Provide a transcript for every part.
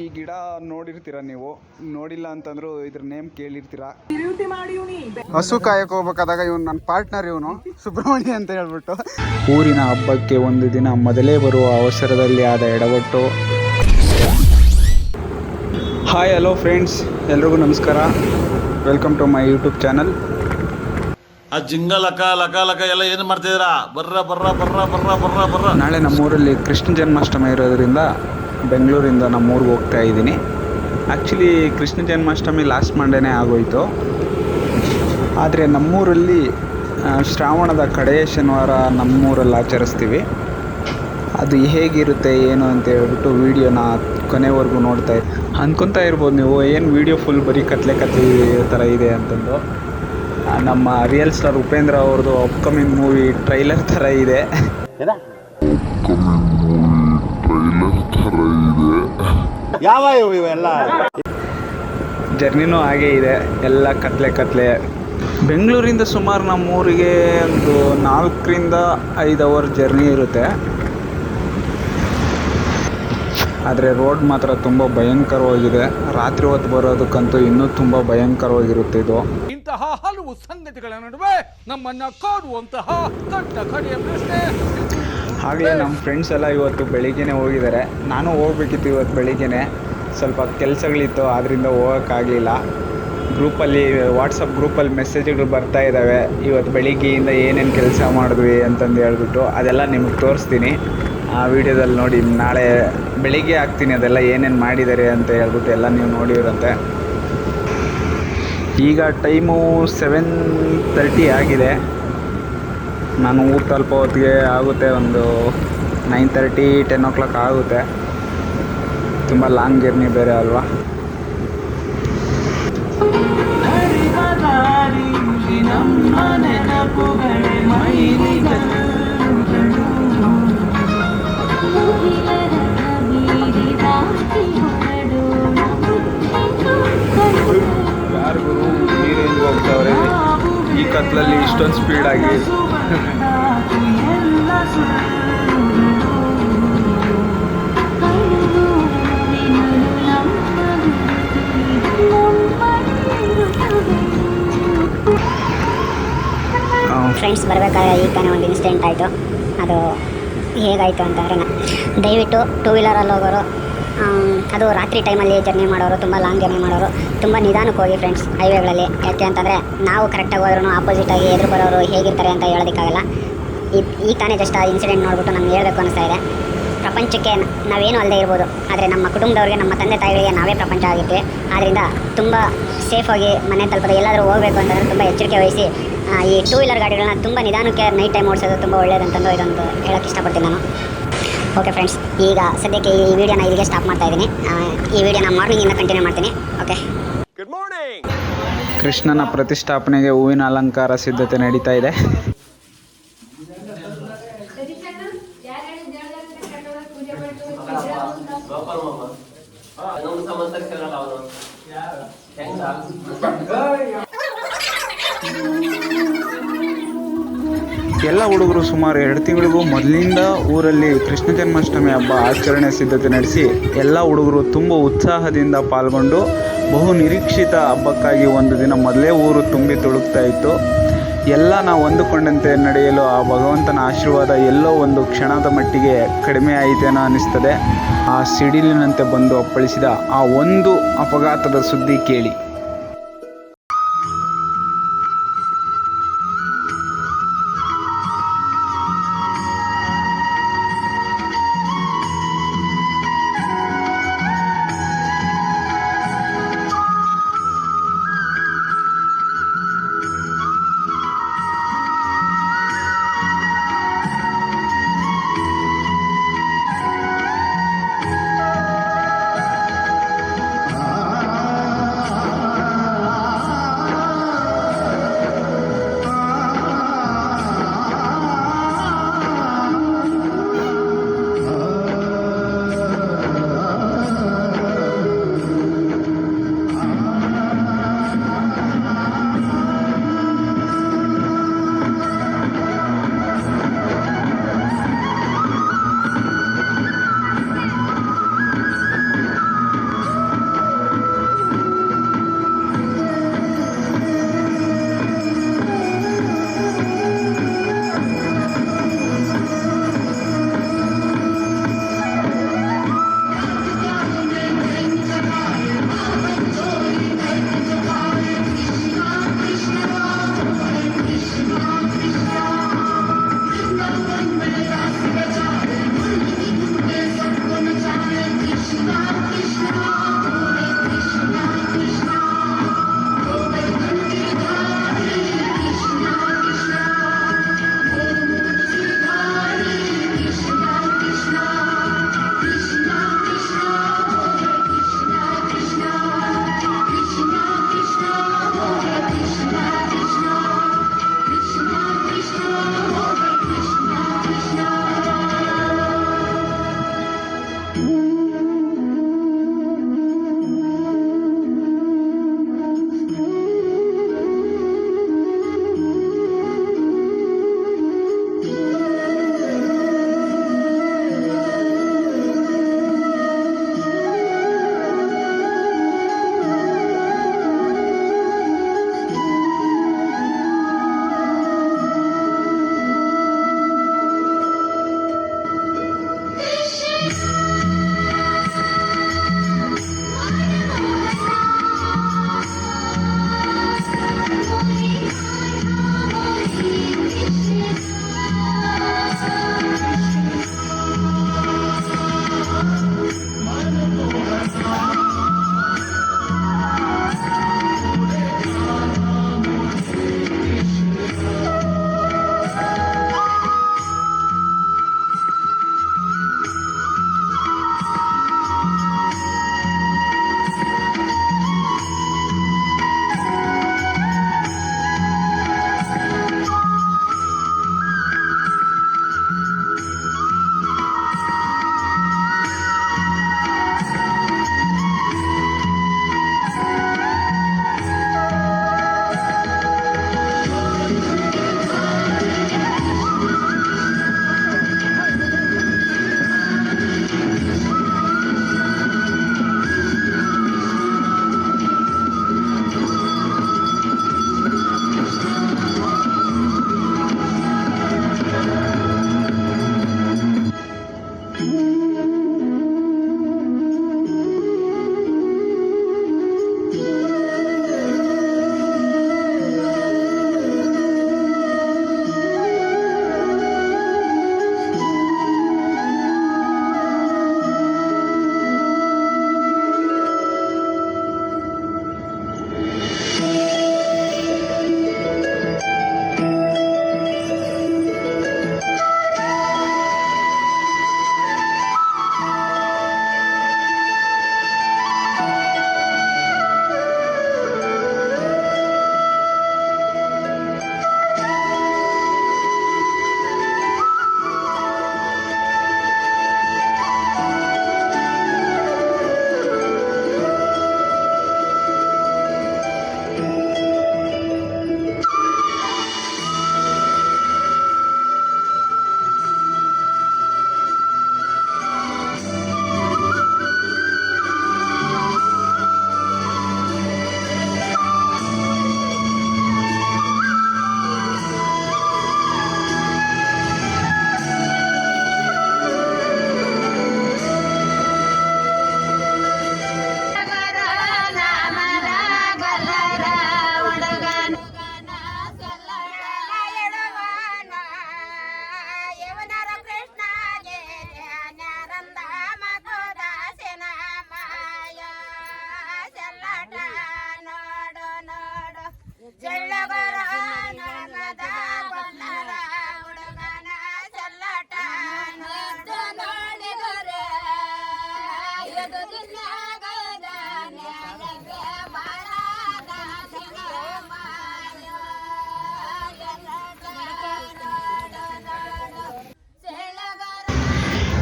ಈ ಗಿಡ ನೋಡಿರ್ತೀರ ನೀವು, ನೋಡಿಲ್ಲ ಅಂತಂದ್ರು ಇದ್ರ ನೇಮ್ ಕೇಳಿರ್ತೀರ. ಹಸು ಕಾಯಕ್ ಹೋಗ್ಬೇಕಾದಾಗ ಇವನು ನನ್ನ ಪಾರ್ಟ್ನರ್, ಇವನು ಸುಬ್ರಹ್ಮಣ್ಯ ಅಂತ ಹೇಳ್ಬಿಟ್ಟು. ಊರಿನ ಹಬ್ಬಕ್ಕೆ ಒಂದು ದಿನ ಮೊದಲೇ ಬರುವ ಅವಸರದಲ್ಲಿ ಆದ ಎಡವಟ್ಟು. ಹಾಯ್ ಹಲೋ ಫ್ರೆಂಡ್ಸ್, ಎಲ್ರಿಗೂ ನಮಸ್ಕಾರ. Welcome to my YouTube channel. ಆ ಜಿಂಗ ಲಕ ಲಕ ಲಕ ಎಲ್ಲ ಏನು ಮಾಡ್ತಿದ್ದೀರಾ? ಬರ್ರ ಬರ್ರ ಬರ್ರ ಬರ್ರ ಬರ್ರ ಬರ್ರ. ನಾಳೆ ನಮ್ಮೂರಲ್ಲಿ ಕೃಷ್ಣ ಜನ್ಮಾಷ್ಟಮಿ ಇರೋದ್ರಿಂದ ಬೆಂಗಳೂರಿಂದ ನಮ್ಮೂರಿಗೆ ಹೋಗ್ತಾ ಇದ್ದೀನಿ. ಆ್ಯಕ್ಚುಲಿ ಕೃಷ್ಣ ಜನ್ಮಾಷ್ಟಮಿ ಲಾಸ್ಟ್ ಮಂಡೇನೇ ಆಗೋಯಿತು. ಆದರೆ ನಮ್ಮೂರಲ್ಲಿ ಶ್ರಾವಣದ ಕಡೆಯ ಶನಿವಾರ ನಮ್ಮೂರಲ್ಲಿ ಆಚರಿಸ್ತೀವಿ. ಅದು ಹೇಗಿರುತ್ತೆ ಏನು ಅಂತ ಹೇಳ್ಬಿಟ್ಟು ವೀಡಿಯೋನ ಕೊನೆವರೆಗೂ ನೋಡ್ತಾ ಅಂದ್ಕೊತಾ ಇರ್ಬೋದು ನೀವು, ಏನು ವೀಡಿಯೋ ಫುಲ್ ಬರೀ ಕತ್ಲೆ ಥರ ಇದೆ ಅಂತಂದು. ನಮ್ಮ ರಿಯಲ್ ಸ್ಟಾರ್ ಉಪೇಂದ್ರ ಅವ್ರದ್ದು ಅಪ್ಕಮಿಂಗ್ ಮೂವಿ ಟ್ರೈಲರ್ ಥರ ಇದೆ. ಯಾವ ಇವೆಲ್ಲ ಜರ್ನಿನೂ ಹಾಗೇ ಇದೆ, ಎಲ್ಲ ಕತ್ಲೆ. ಬೆಂಗಳೂರಿಂದ ಸುಮಾರು ನಮ್ಮೂರಿಗೆ ಒಂದು 4 to 5 ಅವರ್ ಜರ್ನಿ ಇರುತ್ತೆ. ಆದರೆ ರೋಡ್ ಮಾತ್ರ ತುಂಬ ಭಯಂಕರವಾಗಿದೆ. ರಾತ್ರಿ ಹೊತ್ತು ಬರೋದಕ್ಕಂತೂ ಇನ್ನೂ ತುಂಬ ಭಯಂಕರವಾಗಿರುತ್ತೆ ಇದು. ಇಂತಹ ಹಲವು ಸಂಗತಿಗಳ ನಡುವೆ ನಮ್ಮನ್ನ ಕಾಡುವಂತಹ ದೊಡ್ಡ ಕಡೆಯ ಪ್ರಶ್ನೆ. ಹಾಗೆ ನಮ್ಮ ಫ್ರೆಂಡ್ಸ್ ಎಲ್ಲ ಇವತ್ತು ಬೆಳಿಗ್ಗೆನೇ ಹೋಗಿದ್ದಾರೆ. ನಾನು ಹೋಗ್ಬೇಕಿತ್ತು ಇವತ್ತು ಬೆಳಿಗ್ಗೆನೇ, ಸ್ವಲ್ಪ ಕೆಲಸಗಳಿತ್ತು, ಆದ್ದರಿಂದ ಹೋಗೋಕ್ಕಾಗಲಿಲ್ಲ. ವಾಟ್ಸಪ್ ಗ್ರೂಪಲ್ಲಿ ಮೆಸೇಜ್ಗಳು ಬರ್ತಾ ಇದ್ದಾವೆ, ಇವತ್ತು ಬೆಳಿಗ್ಗೆಯಿಂದ ಏನೇನು ಕೆಲಸ ಮಾಡಿದ್ವಿ ಅಂತಂದು ಹೇಳ್ಬಿಟ್ಟು. ಅದೆಲ್ಲ ನಿಮಗೆ ತೋರಿಸ್ತೀನಿ ಆ ವಿಡಿಯೋದಲ್ಲಿ ನೋಡಿ. ನಾಳೆ ಬೆಳಿಗ್ಗೆ ಹಾಕ್ತೀನಿ ಅದೆಲ್ಲ ಏನೇನು ಮಾಡಿದ್ದಾರೆ ಅಂತ ಹೇಳ್ಬಿಟ್ಟು, ಎಲ್ಲ ನೀವು ನೋಡಿರುತ್ತೆ. ಈಗ ಟೈಮು 7:30 ಆಗಿದೆ. ನಾನು ಊರು ತಲುಪೋ ಹೊತ್ತಿಗೆ ಆಗುತ್ತೆ ಒಂದು 9:30 10 o'clock ಆಗುತ್ತೆ. ತುಂಬ ಲಾಂಗ್ ಜರ್ನಿ ಬೇರೆ ಅಲ್ವಾ. ಯಾರಿಗೂ ನೀರೇಂದು ಹೋಗ್ತಾವ್ರೆ ಈ ಕತ್ಲಲ್ಲಿ ಇಷ್ಟೊಂದು ಸ್ಪೀಡಾಗಿ. ಫ್ರೆಂಡ್ಸ್ ಬರಬೇಕಾದ್ರೆ ಈಗ ತಾನೇ ಒಂದು ಇನ್ಸಿಡೆಂಟ್ ಆಯಿತು. ಅದು ಹೇಗಾಯಿತು ಅಂತಂದರೆ, ದಯವಿಟ್ಟು 2 ವೀಲರಲ್ಲಿ ಹೋಗೋರು, ಅದು ರಾತ್ರಿ ಟೈಮಲ್ಲಿ ಜರ್ನಿ ಮಾಡೋರು, ತುಂಬ ಲಾಂಗ್ ಜರ್ನಿ ಮಾಡೋರು ತುಂಬ ನಿಧಾನಕ್ಕೆ ಹೋಗಿ ಫ್ರೆಂಡ್ಸ್ ಹೈವೇಗಳಲ್ಲಿ. ಯಾಕೆ ಅಂತಂದರೆ ನಾವು ಕರೆಕ್ಟಾಗಿ ಹೋದ್ರೂ ಆಪೋಸಿಟಾಗಿ ಎದುರು ಬರೋರು ಹೇಗಿರ್ತಾರೆ ಅಂತ ಹೇಳೋದಕ್ಕಾಗಲ್ಲ. ಈಗ ತಾನೇ ಜಸ್ಟ್ ಆ ಇನ್ಸಿಡೆಂಟ್ ನೋಡ್ಬಿಟ್ಟು ನಮ್ಗೆ ಹೇಳಬೇಕು ಅನಿಸ್ತಾ ಇದೆ. ಪ್ರಪಂಚಕ್ಕೆ ನಾವೇನು ಅಲ್ಲದೆ ಇರ್ಬೋದು, ಆದರೆ ನಮ್ಮ ಕುಟುಂಬದವ್ರಿಗೆ, ನಮ್ಮ ತಂದೆ ತಾಯಿಗಳಿಗೆ ನಾವೇ ಪ್ರಪಂಚ ಆಗಿರ್ತೀವಿ. ಆದ್ದರಿಂದ ತುಂಬ ಸೇಫಾಗಿ ಮನೆ ತಲುಪೋದು, ಎಲ್ಲಾದರೂ ಹೋಗಬೇಕು ಅಂತಂದರೆ ತುಂಬ ಎಚ್ಚರಿಕೆ ವಹಿಸಿ ಈ 2 ವೀಲರ್ ಗಾಡಿಗಳನ್ನ ತುಂಬ ನಿಧಾನಕ್ಕೆ ನೈಟ್ ಟೈಮ್ ಓಡಿಸೋದು ತುಂಬ ಒಳ್ಳೆಯದಂತಂದು ಇದೊಂದು ಹೇಳೋಕ್ಕೆ ಇಷ್ಟಪಡ್ತೀನಿ ನಾನು. ಓಕೆ ಫ್ರೆಂಡ್ಸ್, ಈಗ ಸದ್ಯಕ್ಕೆ ಈ ವಿಡಿಯೋನ ಇಲ್ಲಿಗೆ ಸ್ಟಾಪ್ ಮಾಡ್ತಾ ಇದ್ದೀನಿ. ಈ ವಿಡಿಯೋನ ಮಾರ್ನಿಂಗಿಂದ ಕಂಟಿನ್ಯೂ ಮಾಡ್ತೀನಿ. Okay, good morning. ಕೃಷ್ಣನ ಪ್ರತಿಷ್ಠಾಪನೆಗೆ ಹೂವಿನ ಅಲಂಕಾರ ಸಿದ್ಧತೆ ನಡೀತಾ ಇದೆ. ಎಲ್ಲ ಹುಡುಗರು ಸುಮಾರು 2 ತಿಂಗಳಿಗೂ ಮೊದಲಿಂದ ಊರಲ್ಲಿ ಕೃಷ್ಣ ಜನ್ಮಾಷ್ಟಮಿ ಹಬ್ಬ ಆಚರಣೆ ಸಿದ್ಧತೆ ನಡೆಸಿ ಎಲ್ಲ ಹುಡುಗರು ತುಂಬ ಉತ್ಸಾಹದಿಂದ ಪಾಲ್ಗೊಂಡು ಬಹು ನಿರೀಕ್ಷಿತ ಹಬ್ಬಕ್ಕಾಗಿ ಒಂದು ದಿನ ಮೊದಲೇ ಊರು ತುಂಬಿ ತುಳುಕ್ತಾ ಇತ್ತು. ಎಲ್ಲ ನಾವು ಅಂದುಕೊಂಡಂತೆ ನಡೆಯಲು ಆ ಭಗವಂತನ ಆಶೀರ್ವಾದ ಎಲ್ಲೋ ಒಂದು ಕ್ಷಣದ ಮಟ್ಟಿಗೆ ಕಡಿಮೆ ಆಯಿತೇನೋ ಅನ್ನಿಸ್ತದೆ. ಆ ಸಿಡಿಲಿನಂತೆ ಬಂದು ಅಪ್ಪಳಿಸಿದ ಆ ಒಂದು ಅಪಘಾತದ ಸುದ್ದಿ ಕೇಳಿ.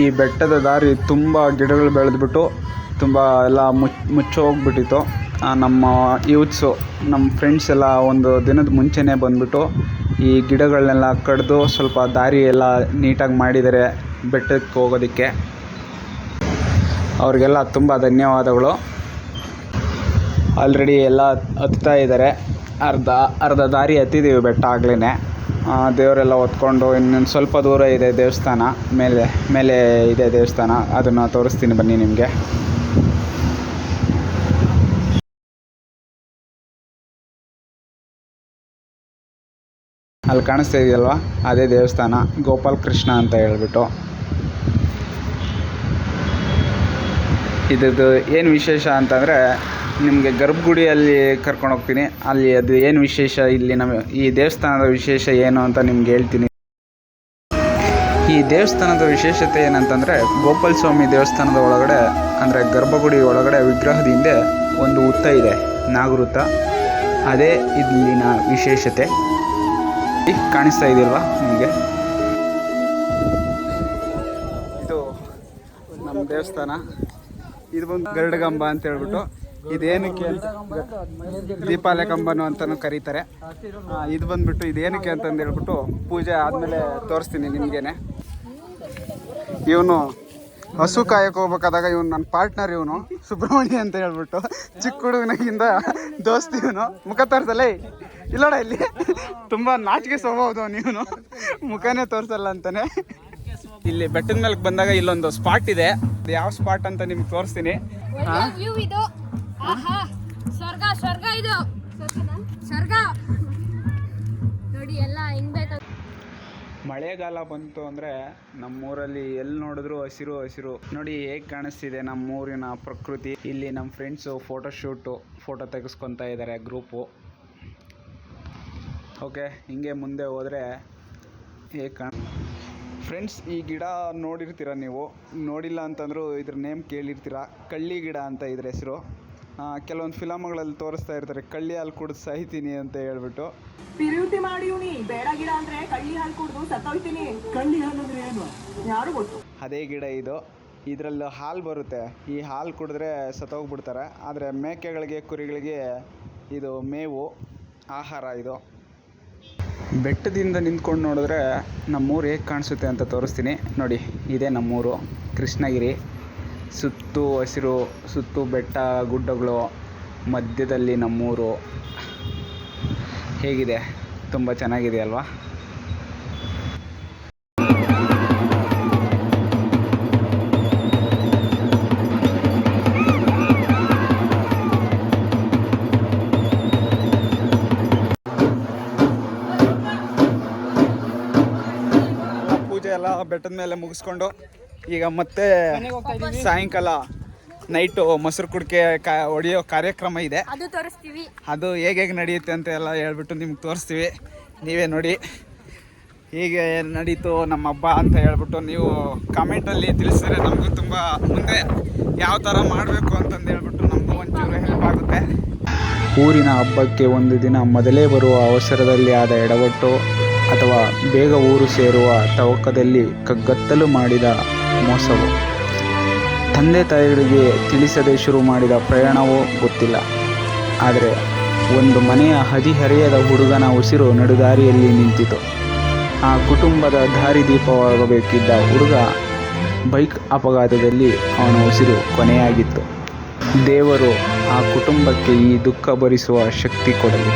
ಈ ಬೆಟ್ಟದ ದಾರಿ ತುಂಬ ಗಿಡಗಳು ಬೆಳೆದ್ಬಿಟ್ಟು ತುಂಬ ಎಲ್ಲ ಮುಚ್ಚೋಗ್ಬಿಟ್ಟಿತ್ತು. ನಮ್ಮ ಯೂತ್ಸು ನಮ್ಮ ಫ್ರೆಂಡ್ಸ್ ಎಲ್ಲ ಒಂದು ದಿನದ ಮುಂಚೆನೇ ಬಂದುಬಿಟ್ಟು ಈ ಗಿಡಗಳನ್ನೆಲ್ಲ ಕಡಿದು ಸ್ವಲ್ಪ ದಾರಿ ಎಲ್ಲ ನೀಟಾಗಿ ಮಾಡಿದ್ದಾರೆ ಬೆಟ್ಟಕ್ಕೆ ಹೋಗೋದಕ್ಕೆ. ಅವ್ರಿಗೆಲ್ಲ ತುಂಬ ಧನ್ಯವಾದಗಳು. ಆಲ್ರೆಡಿ ಎಲ್ಲ ಹತ್ತಾ ಇದ್ದಾರೆ. ಅರ್ಧ ದಾರಿ ಹತ್ತಿದ್ದೀವಿ ಬೆಟ್ಟ ಆಗಲೇ. ದೇವರೆಲ್ಲ ಹೊತ್ಕೊಂಡು ಇನ್ನೊಂದು ಸ್ವಲ್ಪ ದೂರ ಇದೆ ದೇವಸ್ಥಾನ, ಮೇಲೆ ಇದೆ ದೇವಸ್ಥಾನ, ಅದನ್ನು ತೋರಿಸ್ತೀನಿ ಬನ್ನಿ ನಿಮಗೆ. ಅಲ್ಲಿ ಕಾಣಿಸ್ತಾ ಇದೆಯಲ್ವ, ಅದೇ ದೇವಸ್ಥಾನ, ಗೋಪಾಲ್ ಕೃಷ್ಣ ಅಂತ ಹೇಳ್ಬಿಟ್ಟು. ಇದ್ರದ್ದು ಏನು ವಿಶೇಷ ಅಂತಂದರೆ ನಿಮಗೆ ಗರ್ಭಗುಡಿಯಲ್ಲಿ ಕರ್ಕೊಂಡು ಹೋಗ್ತೀನಿ. ಅಲ್ಲಿ ಅದು ಏನು ವಿಶೇಷ, ಇಲ್ಲಿ ಈ ದೇವಸ್ಥಾನದ ವಿಶೇಷ ಏನು ಅಂತ ನಿಮ್ಗೆ ಹೇಳ್ತೀನಿ. ಈ ದೇವಸ್ಥಾನದ ವಿಶೇಷತೆ ಏನಂತಂದರೆ ಗೋಪಾಲ ಸ್ವಾಮಿ ದೇವಸ್ಥಾನದ ಒಳಗಡೆ ಅಂದರೆ ಗರ್ಭಗುಡಿ ಒಳಗಡೆ ವಿಗ್ರಹದ ಹಿಂದೆ ಒಂದು ಹುತ್ತ ಇದೆ, ನಾಗವೃತ್ತ. ಅದೇ ಇಲ್ಲಿನ ವಿಶೇಷತೆ. ಕಾಣಿಸ್ತಾ ಇದೆಯಲ್ವಾ ನಿಮಗೆ, ಇದು ನಮ್ಮ ದೇವಸ್ಥಾನ. ಇದು ಬಂದು ಗರುಡಗಂಬ ಅಂತ ಹೇಳ್ಬಿಟ್ಟು, ಇದೇನಕ್ಕೆ ಅಂತ ದೀಪಾಲೆ ಕಂಬನು ಅಂತಲೂ ಕರೀತಾರೆ. ಇದು ಬಂದುಬಿಟ್ಟು ಇದೇನಕ್ಕೆ ಅಂತಂದು ಹೇಳ್ಬಿಟ್ಟು ಪೂಜೆ ಆದಮೇಲೆ ತೋರಿಸ್ತೀನಿ ನಿಮಗೇನೆ. ಇವನು ಹಸು ಕಾಯಕ್ಕೆ ಹೋಗ್ಬೇಕಾದಾಗ ಇವನು ನನ್ನ ಪಾರ್ಟ್ನರ್, ಇವನು ಸುಬ್ರಹ್ಮಣ್ಯ ಅಂತ ಹೇಳ್ಬಿಟ್ಟು, ಚಿಕ್ಕ ಹುಡುಗನಿಂದ ದೋಸ್ತಿ. ಇವನು ಮುಖ ತೋರಿಸಲ್ಲ, ಇಲ್ಲೋಡ ಇಲ್ಲಿ ತುಂಬ ನಾಚಿಕೆ ಸ್ವಭಾವದು ನೀವನು, ಮುಖನೇ ತೋರಿಸಲ್ಲ ಅಂತಾನೆ. ಇಲ್ಲಿ ಬೆಟ್ಟದ ಮೇಲೆ ಬಂದಾಗ ಇಲ್ಲೊಂದು ಸ್ಪಾಟ್ ಇದೆ. ಯಾವ ಸ್ಪಾಟ್ ಅಂತ ನಿಮ್ಗೆ ತೋರಿಸ್ತೀನಿ. ಮಳೆಗಾಲ ಬಂತು ಅಂದರೆ ನಮ್ಮೂರಲ್ಲಿ ಎಲ್ಲಿ ನೋಡಿದ್ರು ಹಸಿರು ಹಸಿರು. ನೋಡಿ ಹೇಗೆ ಕಾಣಿಸ್ತಿದೆ ನಮ್ಮೂರಿನ ಪ್ರಕೃತಿ. ಇಲ್ಲಿ ನಮ್ಮ ಫ್ರೆಂಡ್ಸು ಫೋಟೋ ತೆಗೆಸ್ಕೊತಾ ಇದ್ದಾರೆ ಗ್ರೂಪು. ಓಕೆ, ಹಿಂಗೆ ಮುಂದೆ ಹೋದರೆ ಹೇಗೆ ಫ್ರೆಂಡ್ಸ್, ಈ ಗಿಡ ನೋಡಿರ್ತೀರ ನೀವು, ನೋಡಿಲ್ಲ ಅಂತಂದರೂ ಇದ್ರ ನೇಮ್ ಕೇಳಿರ್ತೀರ. ಕಳ್ಳಿ ಗಿಡ ಅಂತ ಇದ್ರ ಹೆಸರು. ಕೆಲವೊಂದು ಫಿಲಮ್ಗಳಲ್ಲಿ ತೋರಿಸ್ತಾ ಇರ್ತಾರೆ, ಕಳ್ಳಿ ಹಾಲು ಕುಡಿದು ಸಾಯ್ತೀನಿ ಅಂತ ಹೇಳ್ಬಿಟ್ಟು. ಪಿರಿಯುತಿ ಮಾಡಿ ಬೇಡ ಗಿಡ ಅಂದ್ರೆ ಕಳ್ಳಿ ಹಾಲು ಕುಡಿದು ಸತ್ತೋಯ್ತೀನಿ. ಕಳ್ಳಿ ಹಾಲು ಅಂದ್ರೆ ಏನು ಯಾರು ಗೊತ್ತು? ಅದೇ ಗಿಡ ಇದು. ಇದರಲ್ಲಿ ಹಾಲು ಬರುತ್ತೆ. ಈ ಹಾಲು ಕುಡಿದ್ರೆ ಸತ್ತೋಗ್ಬಿಡ್ತಾರೆ. ಆದರೆ ಮೇಕೆಗಳಿಗೆ, ಕುರಿಗಳಿಗೆ ಇದು ಮೇವು, ಆಹಾರ. ಇದು ಬೆಟ್ಟದಿಂದ ನಿಂತ್ಕೊಂಡು ನೋಡಿದ್ರೆ ನಮ್ಮೂರು ಹೇಗೆ ಕಾಣಿಸುತ್ತೆ ಅಂತ ತೋರಿಸ್ತೀನಿ. ನೋಡಿ, ಇದೇ ನಮ್ಮೂರು ಕೃಷ್ಣಗಿರಿ. ಸುತ್ತು ಹಸಿರು, ಸುತ್ತು ಬೆಟ್ಟ ಗುಡ್ಡಗಳು, ಮಧ್ಯದಲ್ಲಿ ನಮ್ಮೂರು. ಹೇಗಿದೆ? ತುಂಬ ಚೆನ್ನಾಗಿದೆ ಅಲ್ವಾ? ಪೂಜೆ ಎಲ್ಲ ಬೆಟ್ಟದ ಮೇಲೆ ಮುಗಿಸ್ಕೊಂಡು ಈಗ ಮತ್ತೆ ಸಾಯಂಕಾಲ ನೈಟು ಮೊಸರು ಕುಡಿಕೆ ಹೊಡೆಯೋ ಕಾರ್ಯಕ್ರಮ ಇದೆ. ಅದು ತೋರಿಸ್ತೀವಿ. ಅದು ಹೇಗೆ ನಡೆಯುತ್ತೆ ಅಂತ ಎಲ್ಲ ಹೇಳ್ಬಿಟ್ಟು ನಿಮ್ಗೆ ತೋರಿಸ್ತೀವಿ. ನೀವೇ ನೋಡಿ ಹೀಗೆ ನಡೀತು ನಮ್ಮ ಹಬ್ಬ ಅಂತ ಹೇಳ್ಬಿಟ್ಟು ನೀವು ಕಾಮೆಂಟಲ್ಲಿ ತಿಳಿಸಿದ್ರೆ ನಮಗೂ ತುಂಬ ಮುಂದೆ ಯಾವ ಥರ ಮಾಡಬೇಕು ಅಂತಂದು ಹೇಳ್ಬಿಟ್ಟು ನಮಗೂ ಒಂಚೂರು ಹೆಲ್ಪ್ ಆಗುತ್ತೆ. ಊರಿನ ಹಬ್ಬಕ್ಕೆ ಒಂದು ದಿನ ಮೊದಲೇ ಬರುವ ಅವಸರದಲ್ಲಿ ಆದ ಎಡವಟ್ಟು ಅಥವಾ ಬೇಗ ಊರು ಸೇರುವ ತವಕದಲ್ಲಿ ಕಗ್ಗತ್ತಲು ಮಾಡಿದ ಮೋಸವು, ತಂದೆ ತಾಯಿಗಳಿಗೆ ತಿಳಿಸದೆ ಶುರು ಮಾಡಿದ ಪ್ರಯಾಣವೋ ಗೊತ್ತಿಲ್ಲ. ಆದರೆ ಒಂದು ಮನೆಯ ಹದಿಹರೆಯದ ಹುಡುಗನ ಉಸಿರು ನಡುದಾರಿಯಲ್ಲಿ ನಿಂತಿತು. ಆ ಕುಟುಂಬದ ದಾರಿದೀಪವಾಗಬೇಕಿದ್ದ ಹುಡುಗ ಬೈಕ್ ಅಪಘಾತದಲ್ಲಿ ಅವನ ಉಸಿರು ಕೊನೆಯಾಗಿತ್ತು. ದೇವರು ಆ ಕುಟುಂಬಕ್ಕೆ ಈ ದುಃಖ ಭರಿಸುವ ಶಕ್ತಿ ಕೊಡಲಿ.